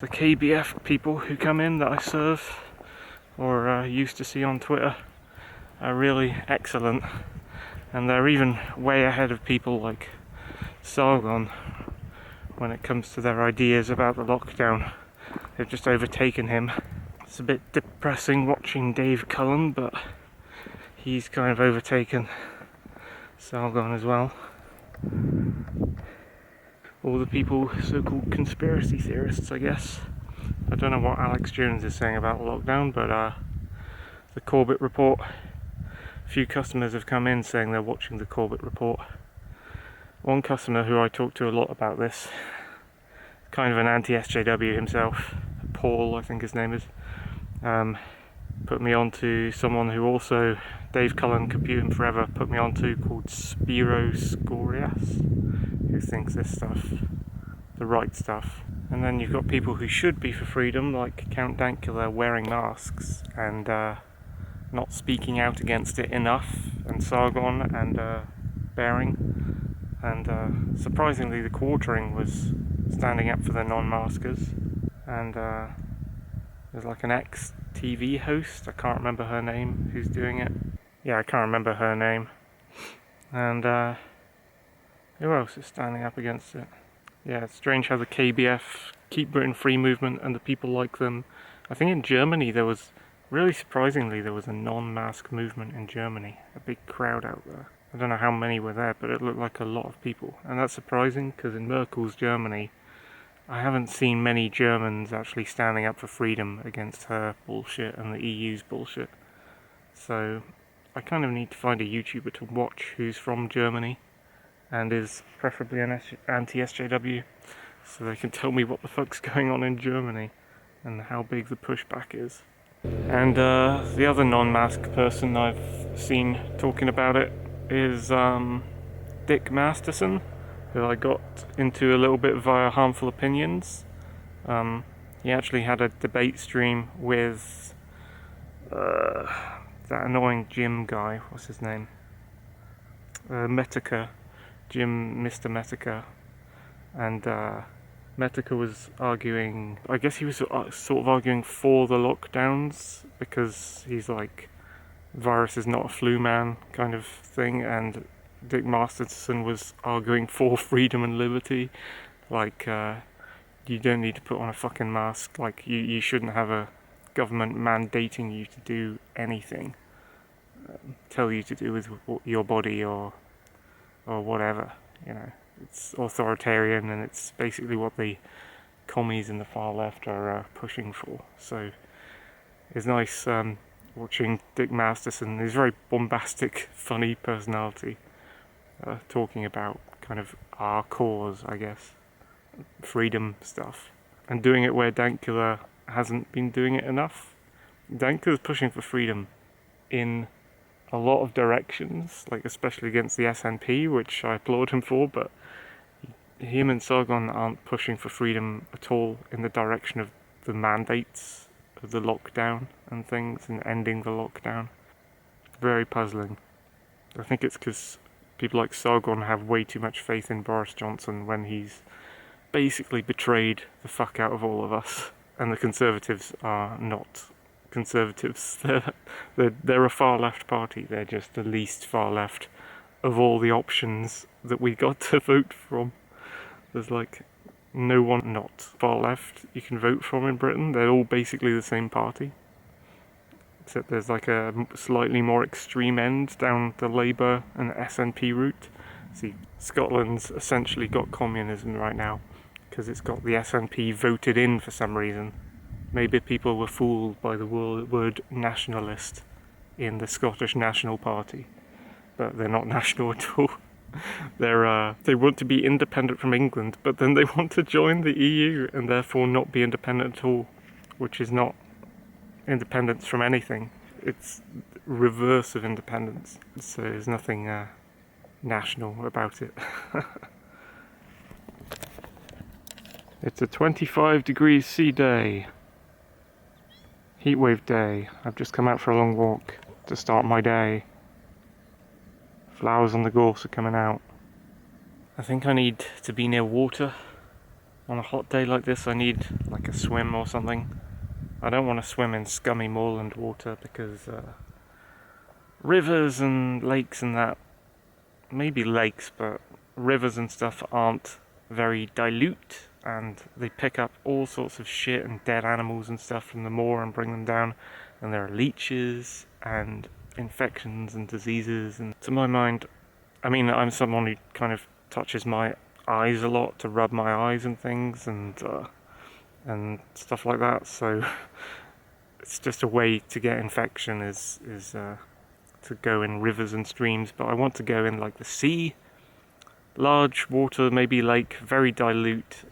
The KBF people who come in that I serve or used to see on Twitter are really excellent, and they're even way ahead of people like Sargon when it comes to their ideas about the lockdown. They've just overtaken him. It's a bit depressing watching Dave Cullen, but he's kind of overtaken Sargon as well. All the people, so-called conspiracy theorists, I guess. I don't know what Alex Jones is saying about the lockdown, but the Corbett report, a few customers have come in saying they're watching the Corbett report. One customer who I talked to a lot about this, kind of an anti-SJW himself, Paul I think his name is, put me on to someone who also, Dave Cullen, Computing Forever, put me on to, called Spiro Skorias, who thinks this stuff, the right stuff. And then you've got people who should be for freedom, like Count Dankula, wearing masks and not speaking out against it enough, and Sargon and Bering, and surprisingly the Quartering was standing up for the non-maskers, and there's like an ex-TV host, I can't remember her name, who's doing it. Yeah, I can't remember her name. And who else is standing up against it? Yeah, it's strange how the KBF, Keep Britain Free movement, and the people like them. I think in Germany there was, really surprisingly, there was a non-mask movement in Germany. A big crowd out there. I don't know how many were there, but it looked like a lot of people. And that's surprising, because in Merkel's Germany, I haven't seen many Germans actually standing up for freedom against her bullshit and the EU's bullshit. So I kind of need to find a YouTuber to watch who's from Germany and is preferably an anti-SJW, so they can tell me what the fuck's going on in Germany and how big the pushback is. And the other non-mask person I've seen talking about it is Dick Masterson, who I got into a little bit via Harmful Opinions. He actually had a debate stream with that annoying Jim guy, what's his name? Metica. Mr. Metica, and Metica was arguing, I guess he was sort of arguing for the lockdowns, because he's like, virus is not a flu man kind of thing, and Dick Masterson was arguing for freedom and liberty, like you don't need to put on a fucking mask, like you shouldn't have a government mandating you to do anything, tell you to do with your body or whatever, you know. It's authoritarian, and it's basically what the commies in the far left are pushing for. So it's nice watching Dick Masterson, his very bombastic, funny personality, talking about kind of our cause, I guess, freedom stuff, and doing it where Dankula hasn't been doing it enough. Dankula's pushing for freedom in a lot of directions, like especially against the SNP, which I applaud him for, but him and Sargon aren't pushing for freedom at all in the direction of the mandates of the lockdown and things, and ending the lockdown. Very puzzling. I think it's because people like Sargon have way too much faith in Boris Johnson when he's basically betrayed the fuck out of all of us, and the Conservatives are not Conservatives. They're a far left party. They're just the least far left of all the options that we got to vote from. There's like no one not far left you can vote from in Britain. They're all basically the same party, except there's like a slightly more extreme end down the Labour and SNP route. See, Scotland's essentially got communism right now because it's got the SNP voted in for some reason. Maybe people were fooled by the word nationalist in the Scottish National Party, but they're not national at all. They want to be independent from England, but then they want to join the EU and therefore not be independent at all, which is not independence from anything. It's reverse of independence. So there's nothing national about it. It's a 25 degrees C day. Heatwave day. I've just come out for a long walk to start my day. Flowers on the gorse are coming out. I think I need to be near water On a hot day like this I need like a swim or something. I don't want to swim in scummy moorland water because rivers and lakes and that, maybe lakes, but rivers and stuff aren't very dilute, and they pick up all sorts of shit and dead animals and stuff from the moor and bring them down, and there are leeches and infections and diseases. And to my mind, I mean, I'm someone who kind of touches my eyes a lot to rub my eyes and things and stuff like that, so it's just a way to get infection is to go in rivers and streams. But I want to go in like the sea, large water, maybe lake, very dilute.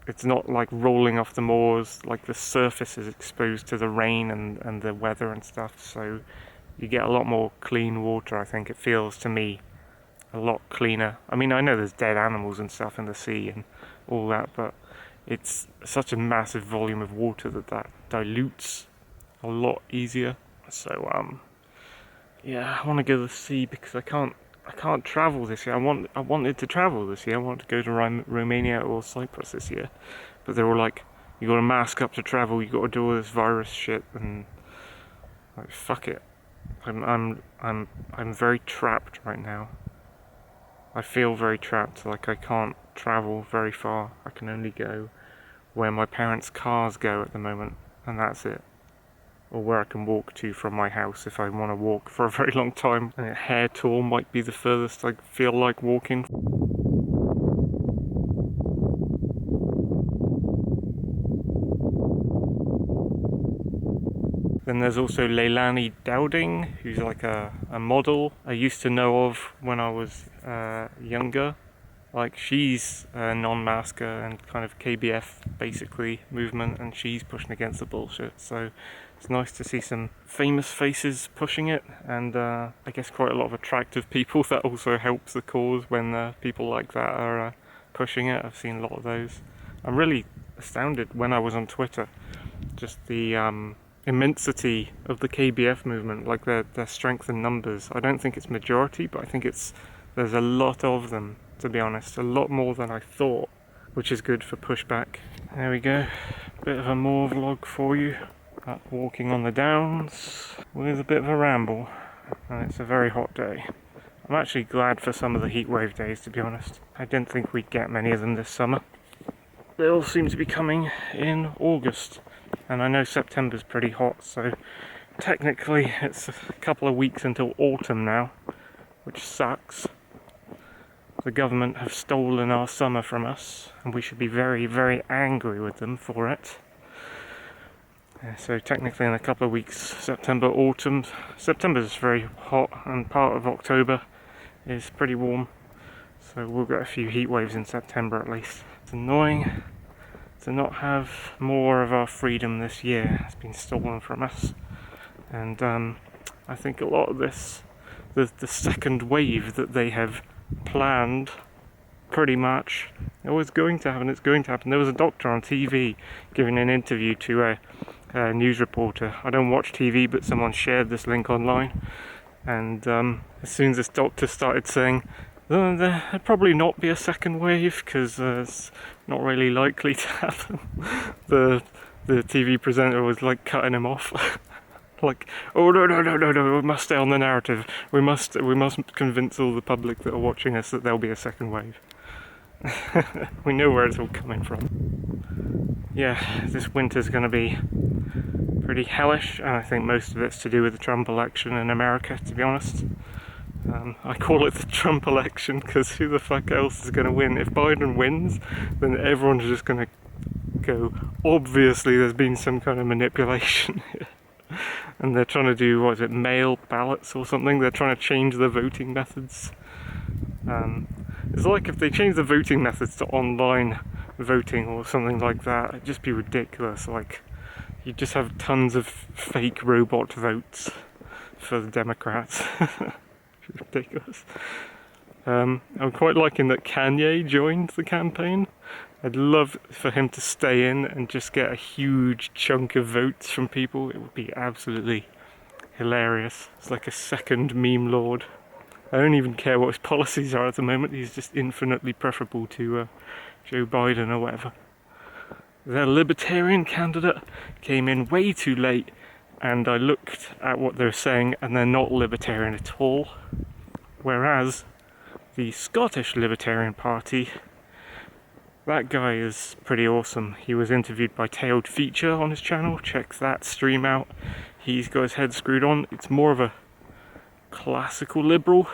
It's not like rolling off the moors, like the surface is exposed to the rain and the weather and stuff, so you get a lot more clean water. I think it feels to me a lot cleaner. I mean, I know there's dead animals and stuff in the sea and all that, but it's such a massive volume of water that dilutes a lot easier. So yeah, I want to go to the sea because I can't travel this year. I wanted to travel this year. I wanted to go to Romania or Cyprus this year, but they were like, you got to mask up to travel. You got to do all this virus shit, and like, fuck it. I'm very trapped right now. I feel very trapped. Like, I can't travel very far. I can only go where my parents' cars go at the moment, and that's it. Or where I can walk to from my house if I want to walk for a very long time. And a hair tour might be the furthest I feel like walking. Then there's also Leilani Dowding, who's like a model I used to know of when I was younger. Like, she's a non-masker and kind of KBF basically movement, and she's pushing against the bullshit. So it's nice to see some famous faces pushing it, and I guess quite a lot of attractive people. That also helps the cause when people like that are pushing it. I've seen a lot of those. I'm really astounded when I was on Twitter, just the immensity of the KBF movement, like their strength in numbers. I don't think it's majority, but I think there's a lot of them, to be honest, a lot more than I thought, which is good for pushback. There we go, bit of a Moor vlog for you, walking on the downs with a bit of a ramble, and it's a very hot day. I'm actually glad for some of the heatwave days, to be honest. I didn't think we'd get many of them this summer. They all seem to be coming in August, and I know September's pretty hot, so technically it's a couple of weeks until autumn now, which sucks. The government have stolen our summer from us, and we should be very, very angry with them for it. So technically in a couple of weeks, September, autumn. September's very hot, and part of October is pretty warm, so we'll get a few heat waves in September at least. It's annoying to not have more of our freedom this year. It's been stolen from us, and I think a lot of this, the second wave that they have planned, pretty much, it was going to happen. It's going to happen. There was a doctor on TV giving an interview to a news reporter. I don't watch TV, but someone shared this link online, and as soon as this doctor started saying there'd probably not be a second wave because it's not really likely to happen, the TV presenter was like cutting him off. Like, oh no, we must stay on the narrative. We must convince all the public that are watching us that there'll be a second wave. We know where it's all coming from. Yeah, this winter's going to be pretty hellish, and I think most of it's to do with the Trump election in America, to be honest. I call it the Trump election because who the fuck else is going to win? If Biden wins, then everyone's just going to go, obviously there's been some kind of manipulation here. And they're trying to do, what is it, mail ballots or something? They're trying to change the voting methods. It's like if they change the voting methods to online voting or something like that, it'd just be ridiculous. Like, you just have tons of fake robot votes for the Democrats. Ridiculous. I'm quite liking that Kanye joined the campaign. I'd love for him to stay in and just get a huge chunk of votes from people. It would be absolutely hilarious. It's like a second meme lord. I don't even care what his policies are at the moment. He's just infinitely preferable to Joe Biden or whatever. Their Libertarian candidate came in way too late, and I looked at what they're saying and they're not Libertarian at all. Whereas the Scottish Libertarian Party, that guy is pretty awesome. He was interviewed by Tailed Feature on his channel. Check that stream out. He's got his head screwed on. It's more of a classical liberal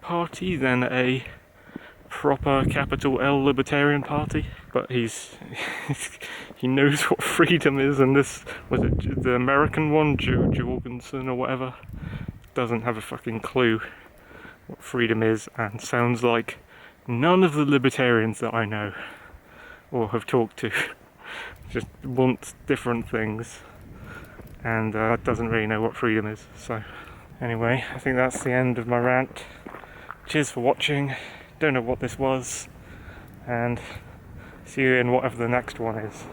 party than a proper capital L Libertarian Party. But he knows what freedom is, and this, was it the American one, Joe Jorgensen or whatever, doesn't have a fucking clue what freedom is, and sounds like none of the libertarians that I know or have talked to. Just want different things, and doesn't really know what freedom is. So anyway, I think that's the end of my rant. Cheers for watching. Don't know what this was, and see you in whatever the next one is.